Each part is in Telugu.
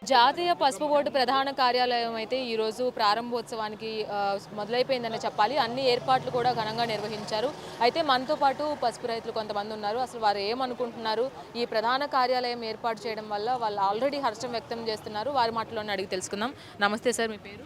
జాతీయ పసుపు బోర్డు ప్రధాన కార్యాలయం అయితే ఈరోజు ప్రారంభోత్సవానికి మొదలైపోయిందని చెప్పాలి. అన్ని ఏర్పాట్లు కూడా ఘనంగా నిర్వహించారు. అయితే మనతో పాటు పసుపు రైతులు కొంతమంది ఉన్నారు. అసలు వారు ఏమనుకుంటున్నారు, ఈ ప్రధాన కార్యాలయం ఏర్పాటు చేయడం వల్ల వాళ్ళు ఆల్రెడీ హర్షం వ్యక్తం చేస్తున్నారు. వారి మాటలోనే అడిగి తెలుసుకుందాం. నమస్తే సార్, మీ పేరు?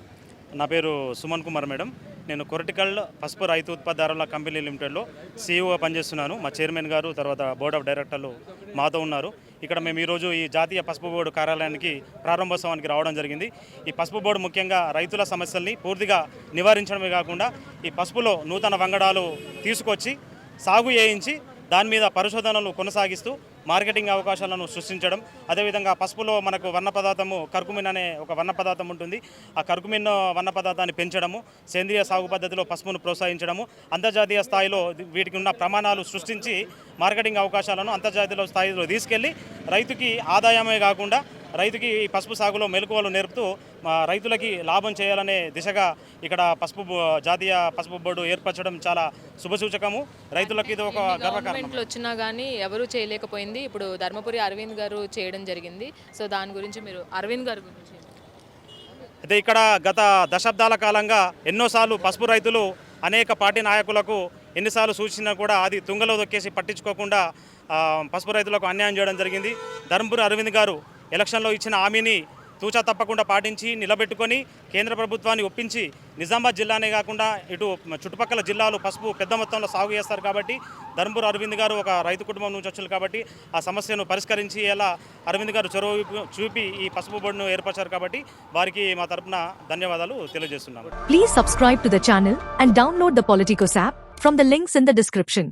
నా పేరు సుమన్ కుమార్ మేడం. నేను కొరటికల్ పసుపు రైతు ఉత్పత్తిదారుల కంపెనీ లిమిటెడ్లో సీఈఓగా పనిచేస్తున్నాను. మా చైర్మన్ గారు, తర్వాత బోర్డ్ ఆఫ్ డైరెక్టర్లు మాతో ఉన్నారు. ఇక్కడ మేము ఈరోజు ఈ జాతీయ పసుపు బోర్డు కార్యాలయానికి ప్రారంభోత్సవానికి రావడం జరిగింది. ఈ పసుపు బోర్డు ముఖ్యంగా రైతుల సమస్యల్ని పూర్తిగా నివారించడమే కాకుండా ఈ పసుపులో నూతన వంగడాలు తీసుకొచ్చి సాగు చేయించి దాని మీద పరిశోధనలు కొనసాగిస్తూ మార్కెటింగ్ అవకాశాలను సృష్టించడం, అదేవిధంగా పసుపులో మనకు వర్ణ పదార్థము కర్కుమిన్ అనే ఒక వర్ణ పదార్థం ఉంటుంది. ఆ కర్కుమిన్ వర్ణ పదార్థాన్ని పెంచడము, సేంద్రియ సాగు పద్ధతిలో పసుపును ప్రోత్సహించడము, అంతర్జాతీయ స్థాయిలో వీటికి ఉన్న ప్రమాణాలు సృష్టించి మార్కెటింగ్ అవకాశాలను అంతర్జాతీయ స్థాయిలో తీసుకెళ్లి రైతుకి ఆదాయమే కాకుండా రైతుకి ఈ పసుపు సాగులో మెలకువలు నేర్పుతూ రైతులకి లాభం చేయాలనే దిశగా ఇక్కడ జాతీయ పసుపు బోర్డు ఏర్పరచడం చాలా శుభసూచకము. రైతులకి ఇది ఒక గర్వకారణం. వచ్చినా కానీ ఎవరూ చేయలేకపోయింది. ఇప్పుడు ధర్మపురి అరవింద్ గారు చేయడం జరిగింది. సో దాని గురించి మీరు అరవింద్ గారి గురించి అయితే ఇక్కడ గత దశాబ్దాల కాలంగా ఎన్నోసార్లు పసుపు రైతులు అనేక పార్టీ నాయకులకు ఎన్నిసార్లు సూచించినా కూడా అది తుంగలో దొక్కేసి పట్టించుకోకుండా పసుపు రైతులకు అన్యాయం చేయడం జరిగింది. ధర్మపురి అరవింద్ గారు ఎలక్షన్లో ఇచ్చిన హామీని తూచా తప్పకుండా పాటించి నిలబెట్టుకొని కేంద్ర ప్రభుత్వాన్ని ఒప్పించి నిజామాబాద్ జిల్లానే కాకుండా ఇటు చుట్టుపక్కల జిల్లాలు పసుపు పెద్ద మొత్తంలో సాగు చేస్తారు కాబట్టి ధర్మపురి అరవింద్ గారు ఒక రైతు కుటుంబం నుంచి వచ్చారు కాబట్టి ఆ సమస్యను పరిష్కరించి ఎలా అరవింద్ గారు చొరవ చూపి ఈ పసుపు బోర్డును ఏర్పరిచారు కాబట్టి వారికి మా తరపున ధన్యవాదాలు తెలియజేస్తున్నాము. Please subscribe to the channel and download the Politicos app from the links in the description.